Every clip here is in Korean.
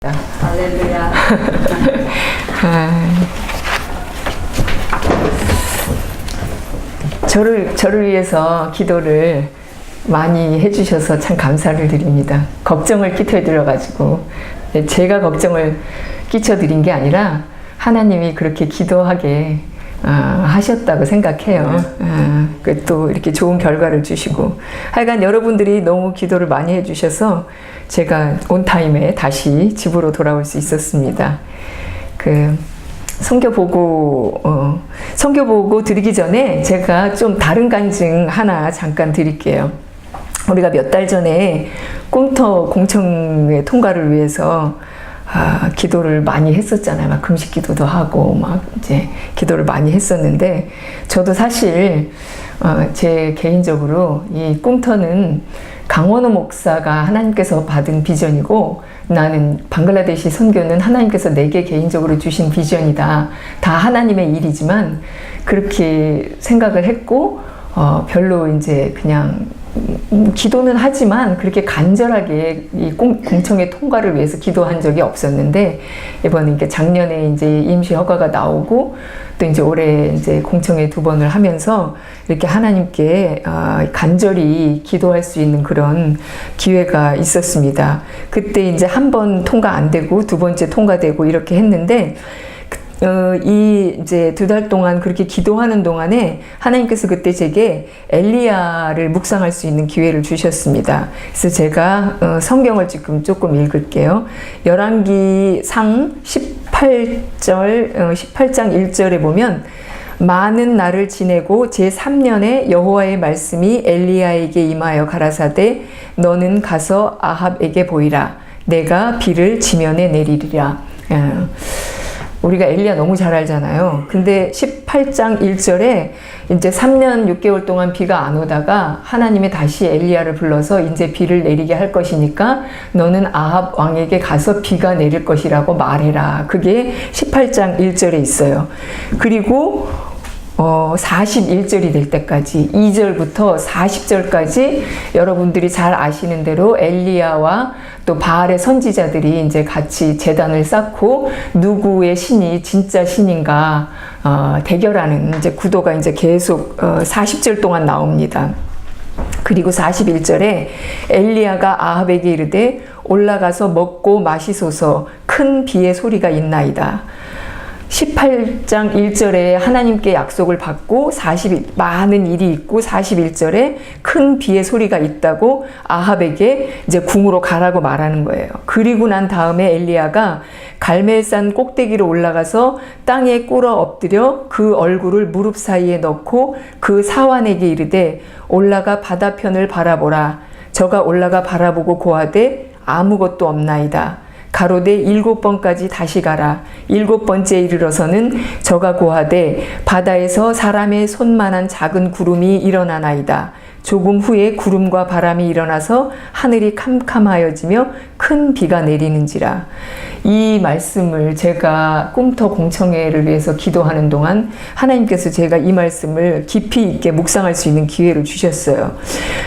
할렐루야. 저를 위해서 기도를 많이 해주셔서 참 감사를 드립니다. 걱정을 끼쳐드려가지고 제가 걱정을 끼쳐드린 게 아니라 하나님이 그렇게 기도하게 하셨다고 생각해요. 또 이렇게 좋은 결과를 주시고 하여간 여러분들이 너무 기도를 많이 해주셔서 제가 온 타임에 다시 집으로 돌아올 수 있었습니다. 선교 보고 드리기 전에 제가 좀 다른 간증 하나 잠깐 드릴게요. 우리가 몇 달 전에 꿈터 공청회 통과를 위해서 기도를 많이 했었잖아요. 막 금식 기도도 하고 막 이제 기도를 많이 했었는데 저도 사실 제 개인적으로 이 꿈터는 강원호 목사가 하나님께서 받은 비전이고 나는 방글라데시 선교는 하나님께서 내게 개인적으로 주신 비전이다. 다 하나님의 일이지만 그렇게 생각을 했고 별로 이제 그냥 기도는 하지만 그렇게 간절하게 이 공청회 통과를 위해서 기도한 적이 없었는데 이번에 이게 작년에 이제 임시 허가가 나오고 또 이제 올해 이제 공청회 2번을 하면서 이렇게 하나님께 간절히 기도할 수 있는 그런 기회가 있었습니다. 그때 이제 한 번 통과 안 되고 2번째 통과되고 이렇게 했는데 이제 2달 동안 그렇게 기도하는 동안에 하나님께서 그때 제게 엘리야를 묵상할 수 있는 기회를 주셨습니다. 그래서 제가 성경을 지금 조금 읽을게요. 열왕기상 18장 1절에 보면 많은 날을 지내고 제3년에 여호와의 말씀이 엘리야에게 임하여 가라사대 너는 가서 아합에게 보이라 내가 비를 지면에 내리리라. 우리가 엘리야 너무 잘 알잖아요. 근데 18장 1절에 이제 3년 6개월 동안 비가 안 오다가 하나님이 다시 엘리야를 불러서 이제 비를 내리게 할 것이니까 너는 아합 왕에게 가서 비가 내릴 것이라고 말해라. 그게 18장 1절에 있어요. 그리고 41절이 될 때까지 2절부터 40절까지 여러분들이 잘 아시는 대로 엘리야와 또 바알의 선지자들이 이제 같이 제단을 쌓고 누구의 신이 진짜 신인가 대결하는 이제 구도가 이제 계속 40절 동안 나옵니다. 그리고 41절에 엘리야가 아합에게 이르되 올라가서 먹고 마시소서 큰 비의 소리가 있나이다. 18장 1절에 하나님께 약속을 받고 많은 일이 있고 41절에 큰 비의 소리가 있다고 아합에게 이제 궁으로 가라고 말하는 거예요. 그리고 난 다음에 엘리야가 갈멜산 꼭대기로 올라가서 땅에 꿇어 엎드려 그 얼굴을 무릎 사이에 넣고 그 사환에게 이르되 올라가 바다편을 바라보라. 저가 올라가 바라보고 고하되 아무것도 없나이다. 가로되 7번까지 다시 가라. 7번째에 이르러서는 저가 고하되 바다에서 사람의 손만한 작은 구름이 일어나나이다. 조금 후에 구름과 바람이 일어나서 하늘이 캄캄하여지며 큰 비가 내리는지라. 이 말씀을 제가 꿈터 공청회를 위해서 기도하는 동안 하나님께서 제가 이 말씀을 깊이 있게 묵상할 수 있는 기회를 주셨어요.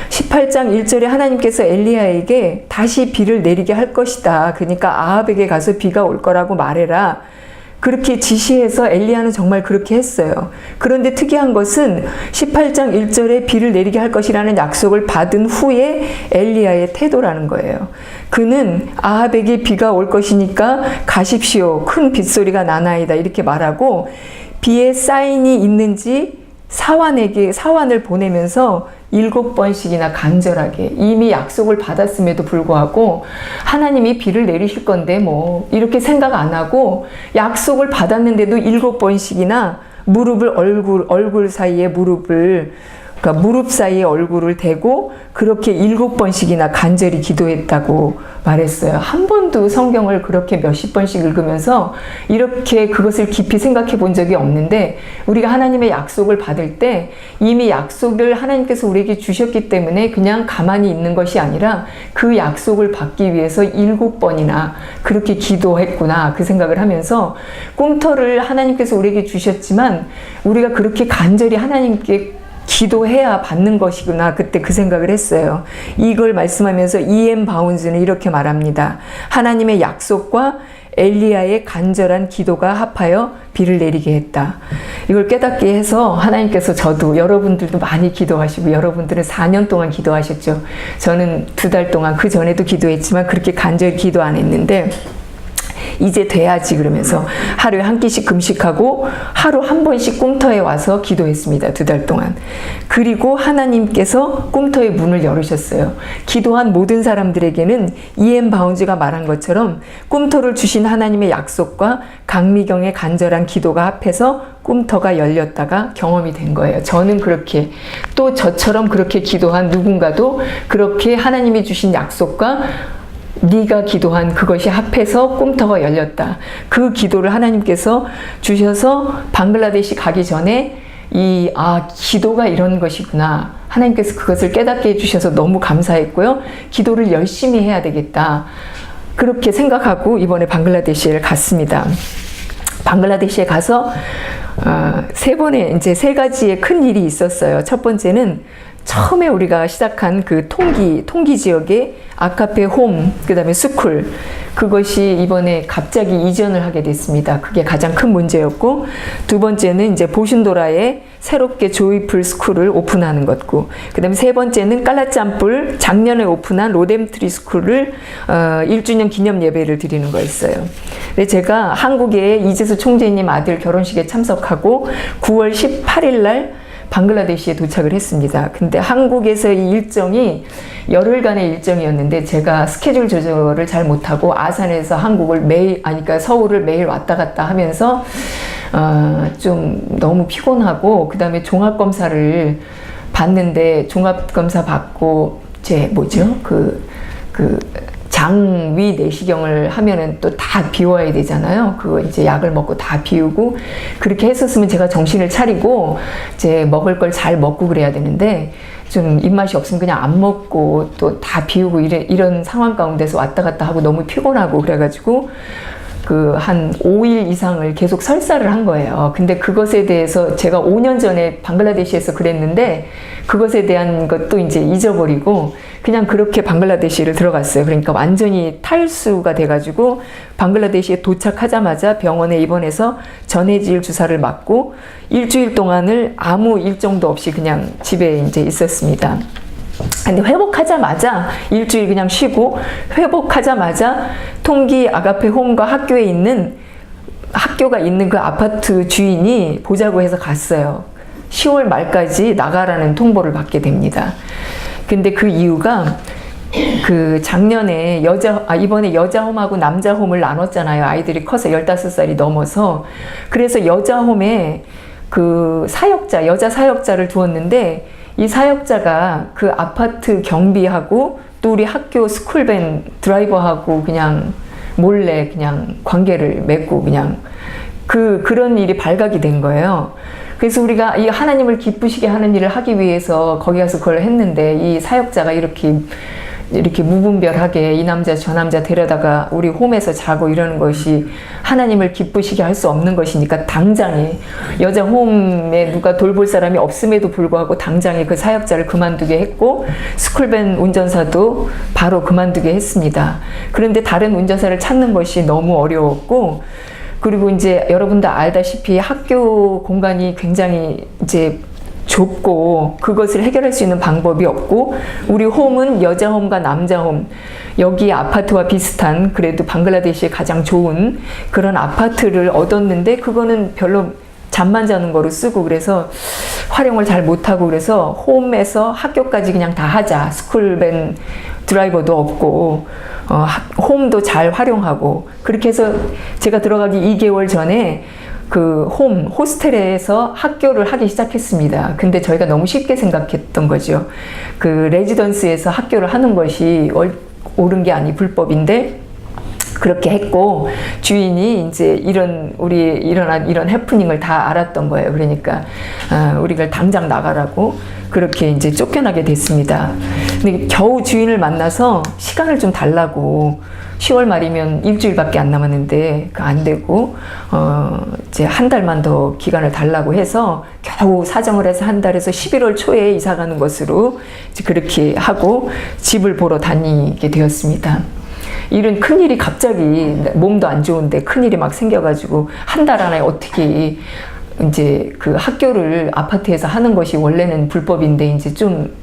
18장 1절에 하나님께서 엘리야에게 다시 비를 내리게 할 것이다. 그러니까 아합에게 가서 비가 올 거라고 말해라. 그렇게 지시해서 엘리야는 정말 그렇게 했어요. 그런데 특이한 것은 18장 1절에 비를 내리게 할 것이라는 약속을 받은 후에 엘리야의 태도라는 거예요. 그는 아합에게 비가 올 것이니까 가십시오. 큰 빗소리가 나나이다. 이렇게 말하고 비의 사인이 있는지 사환을 보내면서 7번씩이나 간절하게 이미 약속을 받았음에도 불구하고 하나님이 비를 내리실 건데 뭐 이렇게 생각 안 하고 약속을 받았는데도 7번씩이나 얼굴 사이에 그러니까 무릎 사이에 얼굴을 대고 그렇게 7번씩이나 간절히 기도했다고 말했어요. 한 번도 성경을 그렇게 몇십 번씩 읽으면서 이렇게 그것을 깊이 생각해 본 적이 없는데 우리가 하나님의 약속을 받을 때 이미 약속을 하나님께서 우리에게 주셨기 때문에 그냥 가만히 있는 것이 아니라 그 약속을 받기 위해서 7번이나 그렇게 기도했구나 그 생각을 하면서 꿈터를 하나님께서 우리에게 주셨지만 우리가 그렇게 간절히 하나님께 기도해야 받는 것이구나. 그때 그 생각을 했어요. 이걸 말씀하면서 E.M. 바운즈는 이렇게 말합니다. 하나님의 약속과 엘리야의 간절한 기도가 합하여 비를 내리게 했다. 이걸 깨닫게 해서 하나님께서 저도, 여러분들도 많이 기도하시고, 여러분들은 4년 동안 기도하셨죠. 저는 2달 동안, 그 전에도 기도했지만 그렇게 간절히 기도 안 했는데 이제 돼야지 그러면서 하루에 한 끼씩 금식하고 하루 한 번씩 꿈터에 와서 기도했습니다. 2달 동안. 그리고 하나님께서 꿈터의 문을 열으셨어요. 기도한 모든 사람들에게는 E.M. 바운즈가 말한 것처럼 꿈터를 주신 하나님의 약속과 강미경의 간절한 기도가 합해서 꿈터가 열렸다가 경험이 된 거예요. 저는 그렇게, 또 저처럼 그렇게 기도한 누군가도 그렇게 하나님이 주신 약속과 네가 기도한 그것이 합해서 꿈터가 열렸다. 그 기도를 하나님께서 주셔서 방글라데시 가기 전에 기도가 이런 것이구나. 하나님께서 그것을 깨닫게 해주셔서 너무 감사했고요. 기도를 열심히 해야 되겠다. 그렇게 생각하고 이번에 방글라데시를 갔습니다. 방글라데시에 가서 3 가지의 큰 일이 있었어요. 첫 번째는 처음에 우리가 시작한 그 통기 지역의 아카페 홈, 그 다음에 스쿨, 그것이 이번에 갑자기 이전을 하게 됐습니다. 그게 가장 큰 문제였고, 2번째는 이제 보신도라에 새롭게 조이풀 스쿨을 오픈하는 것고, 그 다음에 3번째는 깔라짬뿔 작년에 오픈한 로뎀트리 스쿨을 1주년 기념 예배를 드리는 거였어요. 근데 제가 한국에 이재수 총재님 아들 결혼식에 참석하고 9월 18일 날 방글라데시에 도착을 했습니다. 근데 한국에서의 일정이 열흘간의 일정이었는데 제가 스케줄 조절을 잘 못하고 아산에서 그러니까 서울을 매일 왔다 갔다 하면서 좀 너무 피곤하고, 그 다음에 종합검사를 받는데 종합검사 받고 장위 내시경을 하면은 또 다 비워야 되잖아요. 그거 이제 약을 먹고 다 비우고, 그렇게 했었으면 제가 정신을 차리고 이제 먹을 걸 잘 먹고 그래야 되는데, 좀 입맛이 없으면 그냥 안 먹고 또 다 비우고 이런 상황 가운데서 왔다 갔다 하고 너무 피곤하고 그래가지고 한 5일 이상을 계속 설사를 한 거예요. 근데 그것에 대해서 제가 5년 전에 방글라데시에서 그랬는데 그것에 대한 것도 이제 잊어버리고 그냥 그렇게 방글라데시를 들어갔어요. 그러니까 완전히 탈수가 돼가지고 방글라데시에 도착하자마자 병원에 입원해서 전해질 주사를 맞고 일주일 동안을 아무 일정도 없이 그냥 집에 이제 있었습니다. 근데 회복하자마자 일주일 그냥 쉬고, 회복하자마자 통기 아가페 홈과 학교가 있는 그 아파트 주인이 보자고 해서 갔어요. 10월 말까지 나가라는 통보를 받게 됩니다. 근데 그 이유가 작년에 이번에 여자 홈하고 남자 홈을 나눴잖아요. 아이들이 커서 15살이 넘어서. 그래서 여자 홈에 여자 사역자를 두었는데, 이 사역자가 그 아파트 경비하고 또 우리 학교 스쿨밴 드라이버하고 그냥 몰래 그냥 관계를 맺고 그냥 그런 일이 발각이 된 거예요. 그래서 우리가 이 하나님을 기쁘시게 하는 일을 하기 위해서 거기 가서 그걸 했는데, 이 사역자가 이렇게 무분별하게 이 남자 저 남자 데려다가 우리 홈에서 자고 이러는 것이 하나님을 기쁘시게 할 수 없는 것이니까 당장에 여자 홈에 누가 돌볼 사람이 없음에도 불구하고 당장에 그 사역자를 그만두게 했고, 스쿨밴 운전사도 바로 그만두게 했습니다. 그런데 다른 운전사를 찾는 것이 너무 어려웠고, 그리고 이제 여러분도 알다시피 학교 공간이 굉장히 이제 좁고 그것을 해결할 수 있는 방법이 없고, 우리 홈은 여자 홈과 남자 홈, 여기 아파트와 비슷한 그래도 방글라데시에 가장 좋은 그런 아파트를 얻었는데 그거는 별로 잠만 자는 거로 쓰고, 그래서 활용을 잘 못하고, 그래서 홈에서 학교까지 그냥 다 하자. 스쿨밴 드라이버도 없고 홈도 잘 활용하고, 그렇게 해서 제가 들어가기 2개월 전에 호스텔에서 학교를 하기 시작했습니다. 근데 저희가 너무 쉽게 생각했던 거죠. 레지던스에서 학교를 하는 것이 옳은 게 아니 불법인데, 그렇게 했고, 주인이 이제 이런 해프닝을 다 알았던 거예요. 그러니까 우리가 당장 나가라고 그렇게 이제 쫓겨나게 됐습니다. 근데 겨우 주인을 만나서 시간을 좀 달라고, 10월 말이면 일주일밖에 안 남았는데 안 되고 이제 한 달만 더 기간을 달라고 해서 겨우 사정을 해서 한 달에서 11월 초에 이사 가는 것으로 이제 그렇게 하고 집을 보러 다니게 되었습니다. 이런 큰일이 갑자기 몸도 안 좋은데 큰일이 막 생겨가지고 한 달 안에 어떻게 이제 그 학교를 아파트에서 하는 것이 원래는 불법인데 이제 좀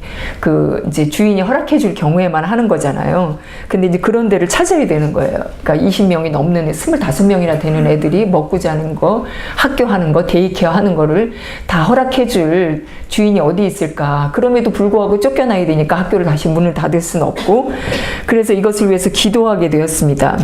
이제 주인이 허락해 줄 경우에만 하는 거잖아요. 근데 이제 그런 데를 찾아야 되는 거예요. 그러니까 20명이 넘는 25명이나 되는 애들이 먹고 자는 거, 학교 하는 거, 데이케어 하는 거를 다 허락해 줄 주인이 어디 있을까. 그럼에도 불구하고 쫓겨나야 되니까 학교를 다시 문을 닫을 수는 없고, 그래서 이것을 위해서 기도하게 되었습니다.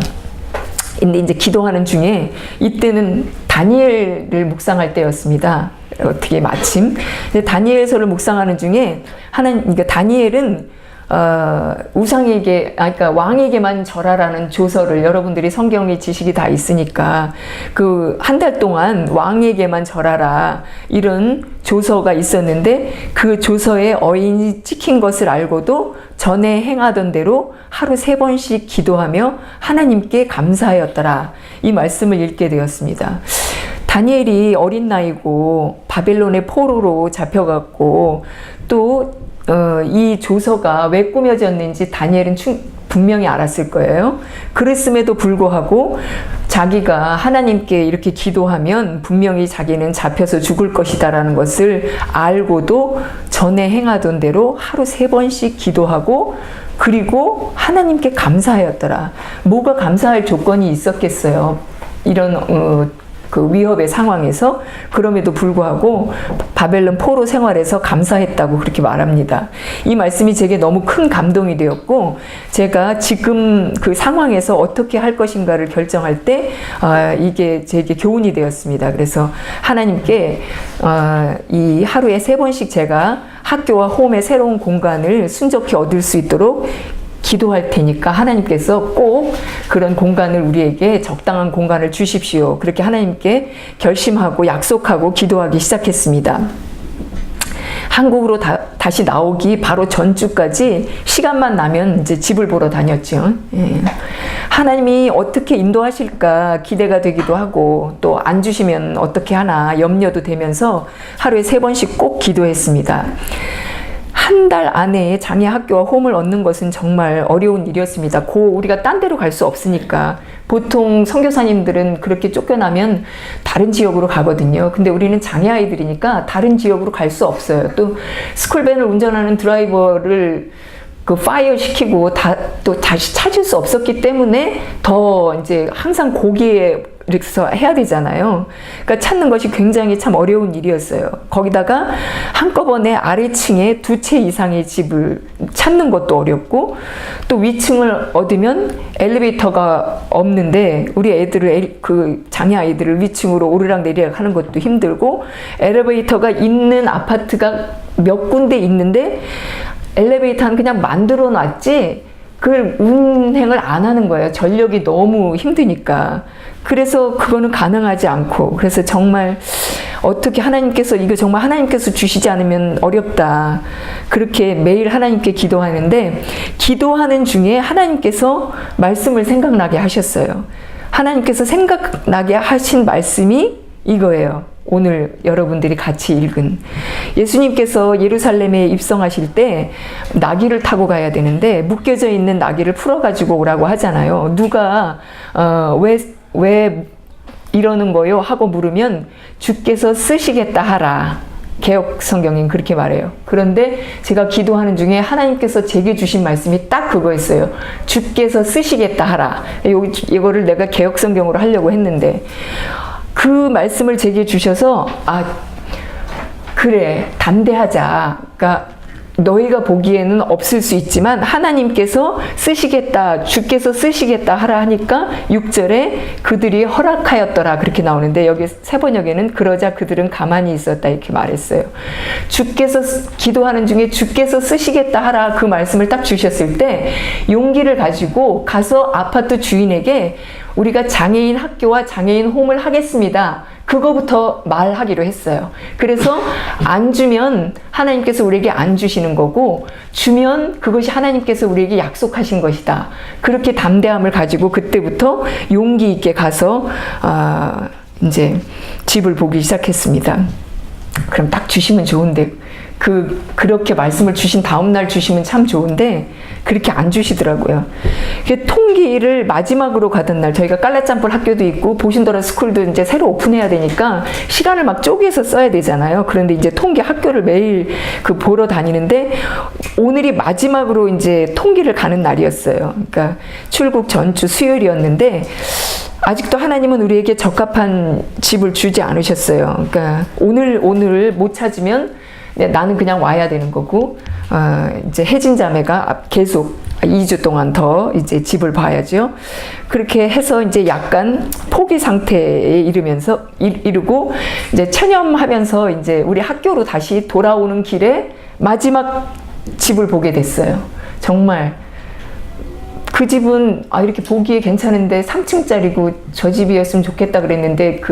근데 이제 기도하는 중에 이때는 다니엘을 묵상할 때였습니다. 어떻게 마침. 근데 다니엘서를 묵상하는 중에 그러니까 다니엘은 그러니까 왕에게만 절하라는 조서를, 여러분들이 성경의 지식이 다 있으니까 그 한 달 동안 왕에게만 절하라 이런 조서가 있었는데, 그 조서에 어인이 찍힌 것을 알고도 전에 행하던 대로 하루 3번씩 기도하며 하나님께 감사하였더라. 이 말씀을 읽게 되었습니다. 다니엘이 어린 나이고 바벨론의 포로로 잡혀갔고 또 이 조서가 왜 꾸며졌는지 다니엘은 분명히 알았을 거예요. 그랬음에도 불구하고 자기가 하나님께 이렇게 기도하면 분명히 자기는 잡혀서 죽을 것이다라는 것을 알고도 전에 행하던 대로 하루 3번씩 기도하고 그리고 하나님께 감사하였더라. 뭐가 감사할 조건이 있었겠어요? 이런 그 위협의 상황에서. 그럼에도 불구하고 바벨론 포로 생활에서 감사했다고 그렇게 말합니다. 이 말씀이 제게 너무 큰 감동이 되었고, 제가 지금 그 상황에서 어떻게 할 것인가를 결정할 때 이게 제게 교훈이 되었습니다. 그래서 하나님께 이 하루에 3번씩 제가 학교와 홈의 새로운 공간을 순적히 얻을 수 있도록 기도할 테니까 하나님께서 꼭 그런 공간을 우리에게 적당한 공간을 주십시오. 그렇게 하나님께 결심하고 약속하고 기도하기 시작했습니다. 한국으로 다시 나오기 바로 전주까지 시간만 나면 이제 집을 보러 다녔죠. 예. 하나님이 어떻게 인도하실까 기대가 되기도 하고 또 안 주시면 어떻게 하나 염려도 되면서 하루에 3번씩 꼭 기도했습니다. 한 달 안에 장애 학교와 홈을 얻는 것은 정말 어려운 일이었습니다. 우리가 딴 데로 갈 수 없으니까. 보통 선교사님들은 그렇게 쫓겨나면 다른 지역으로 가거든요. 근데 우리는 장애 아이들이니까 다른 지역으로 갈 수 없어요. 또 스쿨밴을 운전하는 드라이버를 파이어 시키고 또 다시 찾을 수 없었기 때문에 더 이제 항상 거기에 이렇게 해야 되잖아요. 그러니까 찾는 것이 굉장히 참 어려운 일이었어요. 거기다가 한꺼번에 아래층에 2채 이상의 집을 찾는 것도 어렵고, 또 위층을 얻으면 엘리베이터가 없는데 우리 애들을 장애 아이들을 위층으로 오르락 내리락 하는 것도 힘들고, 엘리베이터가 있는 아파트가 몇 군데 있는데 엘리베이터는 그냥 만들어 놨지 그걸 운행을 안 하는 거예요. 전력이 너무 힘드니까. 그래서 그거는 가능하지 않고, 그래서 정말 어떻게 이거 정말 하나님께서 주시지 않으면 어렵다. 그렇게 매일 하나님께 기도하는데, 기도하는 중에 하나님께서 말씀을 생각나게 하셨어요. 하나님께서 생각나게 하신 말씀이 이거예요. 오늘 여러분들이 같이 읽은, 예수님께서 예루살렘에 입성하실 때 나귀를 타고 가야 되는데 묶여져 있는 나귀를 풀어가지고 오라고 하잖아요. 누가 왜 이러는 거요? 하고 물으면 주께서 쓰시겠다 하라. 개역 성경엔 그렇게 말해요. 그런데 제가 기도하는 중에 하나님께서 제게 주신 말씀이 딱 그거였어요. 주께서 쓰시겠다 하라. 이거를 내가 개역 성경으로 하려고 했는데 그 말씀을 제게 주셔서 그래, 담대하자. 그러니까 너희가 보기에는 없을 수 있지만 하나님께서 쓰시겠다, 주께서 쓰시겠다 하라 하니까 6절에 그들이 허락하였더라 그렇게 나오는데, 여기 새번역에는 그러자 그들은 가만히 있었다 이렇게 말했어요. 주께서 기도하는 중에 주께서 쓰시겠다 하라 그 말씀을 딱 주셨을 때 용기를 가지고 가서 아파트 주인에게 우리가 장애인 학교와 장애인 홈을 하겠습니다. 그거부터 말하기로 했어요. 그래서 안 주면 하나님께서 우리에게 안 주시는 거고, 주면 그것이 하나님께서 우리에게 약속하신 것이다. 그렇게 담대함을 가지고 그때부터 용기 있게 가서 이제 집을 보기 시작했습니다. 그럼 딱 주시면 좋은데, 그렇게 말씀을 주신 다음날 주시면 참 좋은데, 그렇게 안 주시더라고요. 통기를 마지막으로 가던 날, 저희가 깔라짬뽕 학교도 있고, 보신더라 스쿨도 이제 새로 오픈해야 되니까, 시간을 막 쪼개서 써야 되잖아요. 그런데 이제 통기 학교를 매일 보러 다니는데, 오늘이 마지막으로 이제 통기를 가는 날이었어요. 그러니까 출국 전주 수요일이었는데, 아직도 하나님은 우리에게 적합한 집을 주지 않으셨어요. 그러니까 오늘 못 찾으면 나는 그냥 와야 되는 거고, 이제 혜진 자매가 계속 2주 동안 더 이제 집을 봐야죠. 그렇게 해서 이제 약간 포기 상태에 이르고, 이제 체념하면서 이제 우리 학교로 다시 돌아오는 길에 마지막 집을 보게 됐어요. 정말. 그 집은 이렇게 보기에 괜찮은데 3층짜리고 저 집이었으면 좋겠다 그랬는데,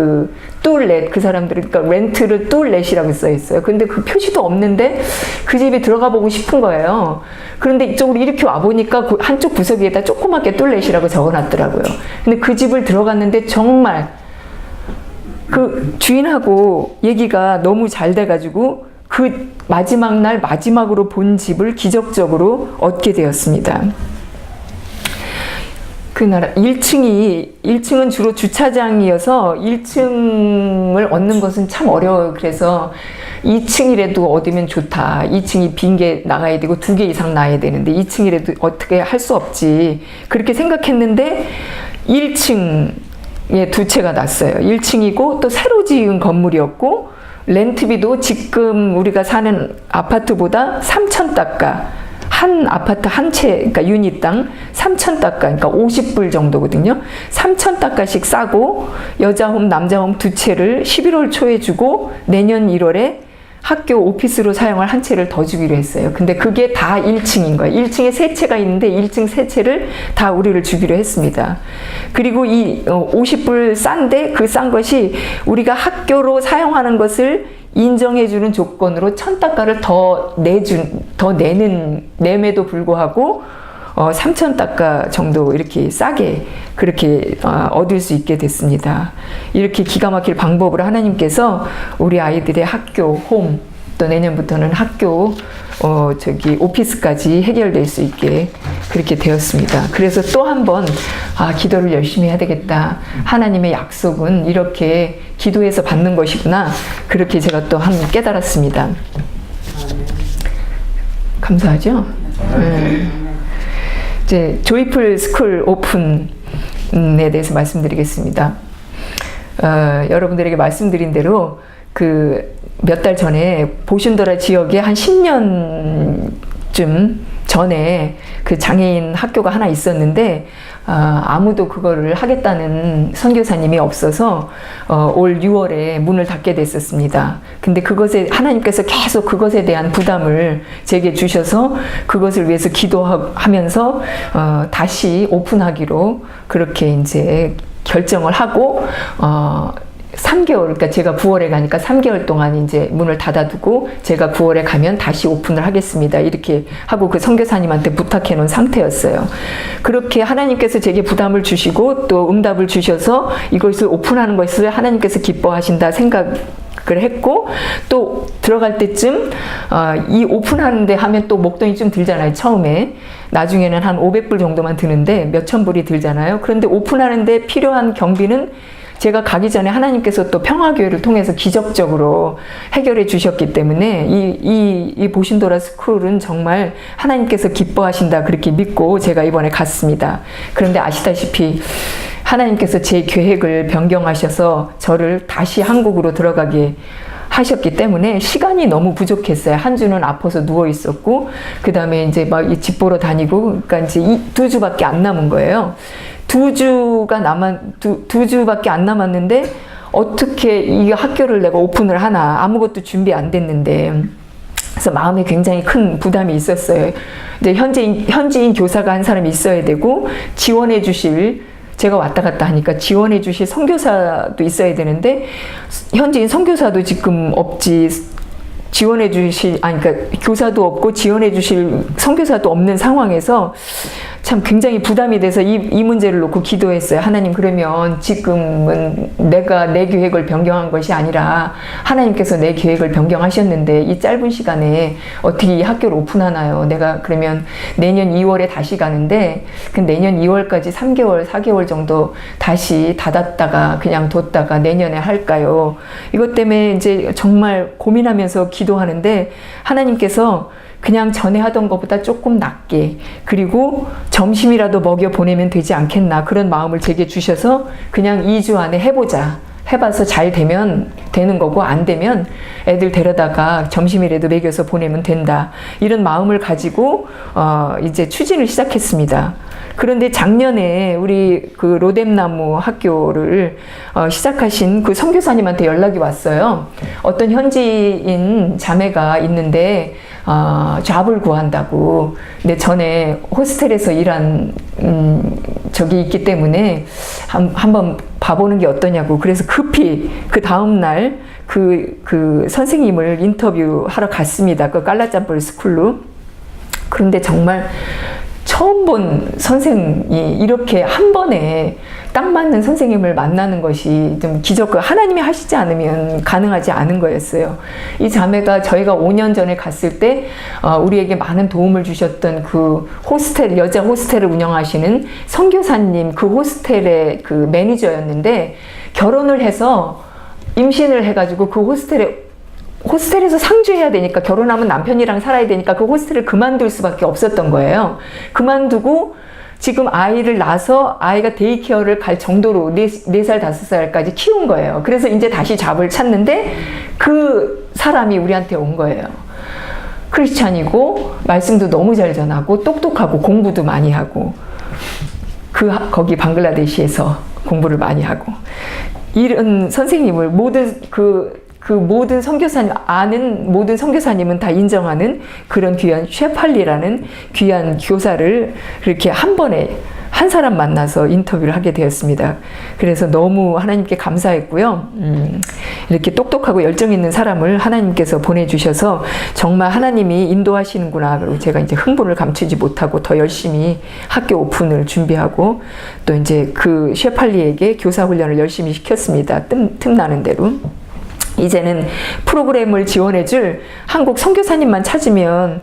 뚫렛, 그 사람들은 그러니까 렌트를 뚫렛이라고 써 있어요. 근데 그 표시도 없는데 그 집에 들어가 보고 싶은 거예요. 그런데 이쪽으로 이렇게 와 보니까 한쪽 구석에다 조그맣게 뚫렛이라고 적어놨더라고요. 근데 그 집을 들어갔는데 정말 그 주인하고 얘기가 너무 잘 돼가지고 그 마지막 날 마지막으로 본 집을 기적적으로 얻게 되었습니다. 그날 1층은 주로 주차장이어서 1층을 얻는 것은 참 어려워요. 그래서 2층이라도 얻으면 좋다. 2층이 빈 게 나가야 되고 2개 이상 나야 되는데 2층이라도 어떻게 할 수 없지. 그렇게 생각했는데 1층에 2채가 났어요. 1층이고 또 새로 지은 건물이었고, 렌트비도 지금 우리가 사는 아파트보다 3,000달러, 한 아파트 한 채, 그러니까 유닛당 3,000달러, 그러니까 50불 정도거든요. 3,000달러씩 싸고, 여자홈, 남자홈 2채를 11월 초에 주고, 내년 1월에 학교 오피스로 사용할 한 채를 더 주기로 했어요. 근데 그게 다 1층인 거예요. 1층에 3채가 있는데 1층 3채를 다 우리를 주기로 했습니다. 그리고 이 50불 싼데, 그 싼 것이 우리가 학교로 사용하는 것을 인정해주는 조건으로 1,000달러를 더 내매도 불구하고 3,000달러 정도 이렇게 싸게 그렇게 얻을 수 있게 됐습니다. 이렇게 기가 막힐 방법으로 하나님께서 우리 아이들의 학교, 홈, 또 내년부터는 학교, 오피스까지 해결될 수 있게 그렇게 되었습니다. 그래서 또 한 번, 기도를 열심히 해야 되겠다. 하나님의 약속은 이렇게 기도해서 받는 것이구나. 그렇게 제가 또 한 번 깨달았습니다. 감사하죠? 이제 조이풀 스쿨 오픈에 대해서 말씀드리겠습니다. 여러분들에게 말씀드린 대로 몇 달 전에 보신더라 지역에 한 10년쯤 전에 그 장애인 학교가 하나 있었는데, 아무도 그거를 하겠다는 선교사님이 없어서 올 6월에 문을 닫게 됐었습니다. 근데 하나님께서 계속 그것에 대한 부담을 제게 주셔서 그것을 위해서 기도하면서 다시 오픈하기로 그렇게 이제 결정을 하고, 3개월, 그러니까 제가 9월에 가니까 3개월 동안 이제 문을 닫아두고, 제가 9월에 가면 다시 오픈을 하겠습니다. 이렇게 하고 그 선교사님한테 부탁해 놓은 상태였어요. 그렇게 하나님께서 제게 부담을 주시고 또 응답을 주셔서 이것을 오픈하는 것을 하나님께서 기뻐하신다 생각을 했고, 또 들어갈 때쯤 이 오픈하는데 하면 또 목돈이 좀 들잖아요. 처음에. 나중에는 한 500불 정도만 드는데 몇천 불이 들잖아요. 그런데 오픈하는데 필요한 경비는 제가 가기 전에 하나님께서 또 평화교회를 통해서 기적적으로 해결해 주셨기 때문에 이 보신도라 스쿨은 정말 하나님께서 기뻐하신다 그렇게 믿고 제가 이번에 갔습니다. 그런데 아시다시피 하나님께서 제 계획을 변경하셔서 저를 다시 한국으로 들어가게 하셨기 때문에 시간이 너무 부족했어요. 한 주는 아파서 누워 있었고, 그 다음에 이제 막 집 보러 다니고, 그러니까 이제 2주밖에 안 남은 거예요. 2주밖에 안 남았는데, 어떻게 이 학교를 내가 오픈을 하나, 아무것도 준비 안 됐는데, 그래서 마음에 굉장히 큰 부담이 있었어요. 이제 현지인 교사가 한 사람이 있어야 되고, 지원해 주실 제가 왔다 갔다 하니까 지원해 주실 선교사도 있어야 되는데 현지인 선교사도 지금 없지, 지원해 주실, 그러니까 교사도 없고 지원해 주실 선교사도 없는 상황에서 참 굉장히 부담이 돼서 이 문제를 놓고 기도했어요. 하나님, 그러면 지금은 내가 내 계획을 변경한 것이 아니라 하나님께서 내 계획을 변경하셨는데 이 짧은 시간에 어떻게 이 학교를 오픈하나요? 내가 그러면 내년 2월에 다시 가는데 그 내년 2월까지 3개월, 4개월 정도 다시 닫았다가 그냥 뒀다가 내년에 할까요? 이것 때문에 이제 정말 고민하면서 기도하는데 하나님께서 그냥 전에 하던 것보다 조금 낮게, 그리고 점심이라도 먹여 보내면 되지 않겠나, 그런 마음을 제게 주셔서 그냥 2주 안에 해보자. 해봐서 잘 되면 되는 거고 안 되면 애들 데려다가 점심이라도 먹여서 보내면 된다. 이런 마음을 가지고 이제 추진을 시작했습니다. 그런데 작년에 우리 그 로뎀나무 학교를 시작하신 그 선교사님한테 연락이 왔어요. 어떤 현지인 자매가 있는데 잡을 구한다고. 근데 전에 호스텔에서 일한 적이 있기 때문에 한번 봐보는 게 어떠냐고. 그래서 급히 그 다음날 그 선생님을 인터뷰하러 갔습니다. 그 깔라짬볼 스쿨로. 그런데 정말 처음 본 선생이 이렇게 한 번에 딱 맞는 선생님을 만나는 것이 좀 기적, 하나님이 하시지 않으면 가능하지 않은 거였어요. 이 자매가 저희가 5년 전에 갔을 때 우리에게 많은 도움을 주셨던 그 호스텔, 여자 호스텔을 운영하시는 선교사님, 그 호스텔의 그 매니저였는데 결혼을 해서 임신을 해가지고 그 호스텔에서 상주해야 되니까, 결혼하면 남편이랑 살아야 되니까 그 호스텔을 그만둘 수밖에 없었던 거예요. 그만두고 지금 아이를 낳아서 아이가 데이케어를 갈 정도로 4살, 5살까지 키운 거예요. 그래서 이제 다시 잡을 찾는데 그 사람이 우리한테 온 거예요. 크리스찬이고 말씀도 너무 잘 전하고 똑똑하고 공부도 많이 하고 거기 방글라데시에서 공부를 많이 하고, 이런 선생님을 모든 선교사님, 아는 모든 선교사님은 다 인정하는 그런 귀한 셰팔리라는 귀한 교사를 이렇게 한 번에 한 사람 만나서 인터뷰를 하게 되었습니다. 그래서 너무 하나님께 감사했고요. 이렇게 똑똑하고 열정 있는 사람을 하나님께서 보내주셔서 정말 하나님이 인도하시는구나. 그리고 제가 이제 흥분을 감추지 못하고 더 열심히 학교 오픈을 준비하고 또 이제 그 셰팔리에게 교사 훈련을 열심히 시켰습니다. 틈나는 대로. 이제는 프로그램을 지원해줄 한국 선교사님만 찾으면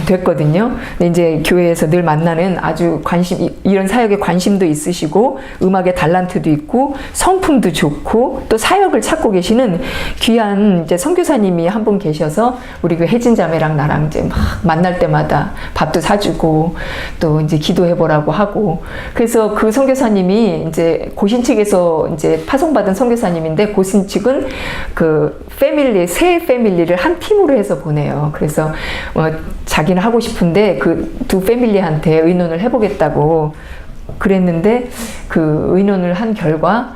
됐거든요. 근데 이제 교회에서 늘 만나는 아주 이런 사역에 관심도 있으시고 음악에 달란트도 있고 성품도 좋고 또 사역을 찾고 계시는 귀한 이제 선교사님이 한 분 계셔서 우리 그 혜진 자매랑 나랑 이제 막 만날 때마다 밥도 사주고 또 이제 기도해보라고 하고, 그래서 그 선교사님이 이제 고신 측에서 이제 파송받은 선교사님인데 고신 측은 그 새 패밀리를 한 팀으로 해서 보내요. 그래서 자기는 하고 싶은데 그 두 패밀리한테 의논을 해보겠다고 그랬는데 그 의논을 한 결과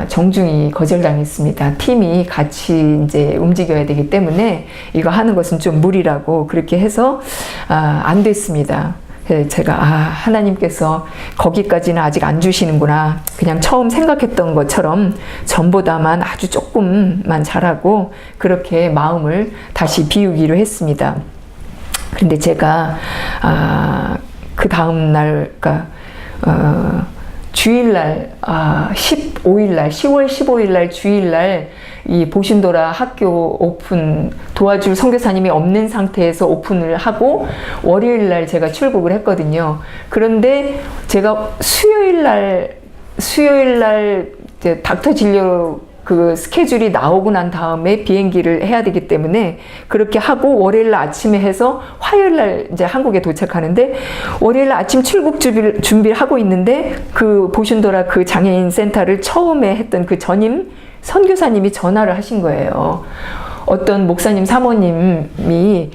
정중히 거절당했습니다. 팀이 같이 이제 움직여야 되기 때문에 이거 하는 것은 좀 무리라고 그렇게 해서 안 됐습니다. 제가 하나님께서 거기까지는 아직 안 주시는구나. 그냥 처음 생각했던 것처럼 전보다만 아주 조금만 잘하고 그렇게 마음을 다시 비우기로 했습니다. 근데 제가 그 다음 날, 그러니까 주일날 10월 15일날 주일날 이 보신도라 학교 오픈 도와줄 선교사님이 없는 상태에서 오픈을 하고 월요일날 제가 출국을 했거든요. 그런데 제가 수요일날 이제 닥터 진료 그 스케줄이 나오고 난 다음에 비행기를 해야 되기 때문에 그렇게 하고 월요일날 아침에 해서 화요일날 이제 한국에 도착하는데, 월요일날 아침 출국 준비를 하고 있는데 그 보신도라 그 장애인 센터를 처음에 했던 그 전임 선교사님이 전화를 하신 거예요. 어떤 목사님 사모님이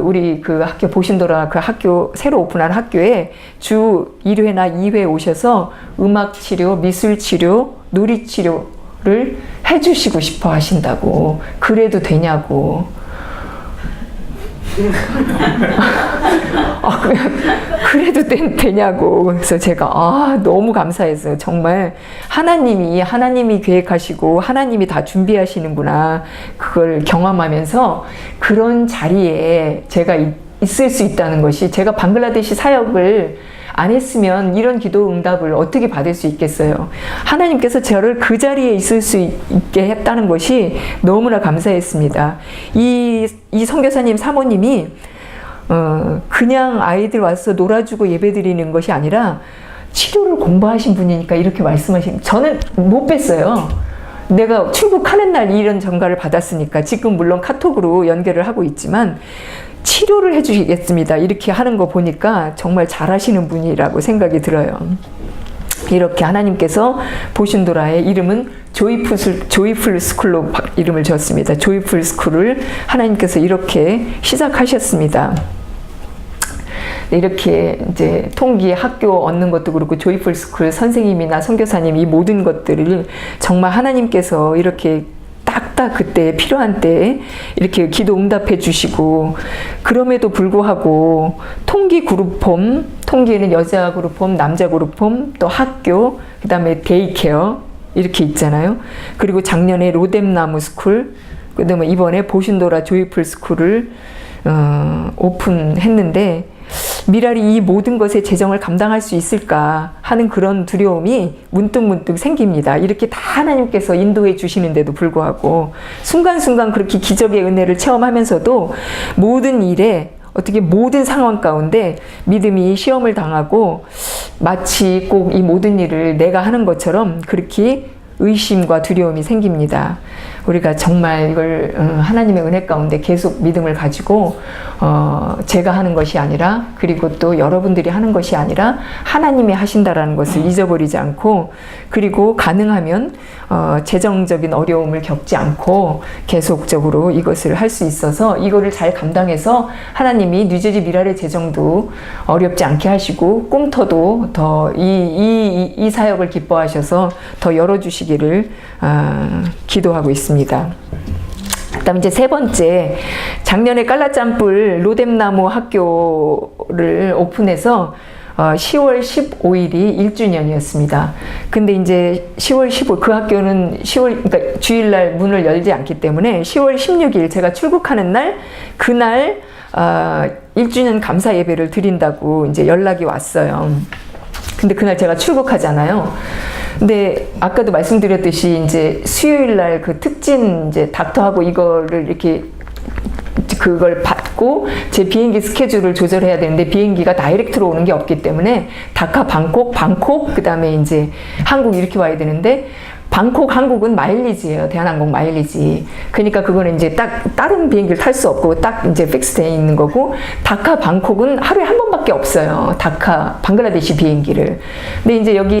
우리 그 학교 보신도라 그 학교 새로 오픈한 학교에 주 1회나 2회 오셔서 음악 치료, 미술 치료, 놀이 치료를 해주시고 싶어 하신다고. 그래도 되냐고. 그래도 되냐고. 그래서 제가 너무 감사했어요. 정말 하나님이 계획하시고 하나님이 다 준비하시는구나. 그걸 경험하면서 그런 자리에 제가 있을 수 있다는 것이, 제가 방글라데시 사역을 안 했으면 이런 기도 응답을 어떻게 받을 수 있겠어요. 하나님께서 저를 그 자리에 있을 수 있게 했다는 것이 너무나 감사했습니다. 이 선교사님 사모님이 그냥 아이들 와서 놀아주고 예배드리는 것이 아니라 치료를 공부하신 분이니까 이렇게 말씀하신, 저는 못 뵀어요. 내가 출국하는 날 이런 전가를 받았으니까 지금 물론 카톡으로 연결을 하고 있지만 치료를 해주시겠습니다. 이렇게 하는 거 보니까 정말 잘하시는 분이라고 생각이 들어요. 이렇게 하나님께서 보신도라의 이름은 조이풀 스쿨로 이름을 지었습니다. 조이풀 스쿨을 하나님께서 이렇게 시작하셨습니다. 이렇게 이제 통기 학교 얻는 것도 그렇고 조이풀 스쿨 선생님이나 선교사님 이 모든 것들을 정말 하나님께서 이렇게 딱딱 그때 필요한 때에 이렇게 기도 응답해 주시고, 그럼에도 불구하고 통기 그룹홈, 통기에는 여자 그룹홈, 남자 그룹홈, 또 학교, 그 다음에 데이케어 이렇게 있잖아요. 그리고 작년에 로뎀나무 스쿨, 그 다음에 이번에 보신도라 조이풀 스쿨을 오픈했는데, 미랄이 이 모든 것의 재정을 감당할 수 있을까 하는 그런 두려움이 문득문득 생깁니다. 이렇게 다 하나님께서 인도해 주시는데도 불구하고 순간순간 그렇게 기적의 은혜를 체험하면서도 모든 일에, 어떻게 모든 상황 가운데 믿음이 시험을 당하고 마치 꼭 이 모든 일을 내가 하는 것처럼 그렇게 의심과 두려움이 생깁니다. 우리가 정말 이걸 하나님의 은혜 가운데 계속 믿음을 가지고 제가 하는 것이 아니라, 그리고 또 여러분들이 하는 것이 아니라 하나님이 하신다라는 것을 잊어버리지 않고, 그리고 가능하면 재정적인 어려움을 겪지 않고 계속적으로 이것을 할 수 있어서 이거를 잘 감당해서 하나님이 뉴저지 미랄의 재정도 어렵지 않게 하시고 꿈터도 더 이 사역을 기뻐하셔서 더 열어주시기를 기도하고 있습니다. 그다음 이제 세 번째, 작년에 깔라짬불 로뎀나무 학교를 오픈해서 10월 15일이 1주년이었습니다. 근데 이제 10월 15일, 그 학교는 그러니까 주일날 문을 열지 않기 때문에 10월 16일 제가 출국하는 날, 그날 1주년 감사 예배를 드린다고 이제 연락이 왔어요. 근데 그날 제가 출국하잖아요. 근데 아까도 말씀드렸듯이 이제 수요일 날 그 특진 이제 닥터하고 이거를 이렇게 그걸 받고 제 비행기 스케줄을 조절해야 되는데 비행기가 다이렉트로 오는 게 없기 때문에 다카 방콕 그다음에 이제 한국 이렇게 와야 되는데, 방콕 한국은 마일리지예요. 대한항공 마일리지. 그러니까 그거는 이제 딱 다른 비행기를 탈 수 없고 딱 이제 픽스되어 있는 거고, 다카 방콕은 하루에 한 번밖에 없어요. 다카 방글라데시 비행기를. 근데 이제 여기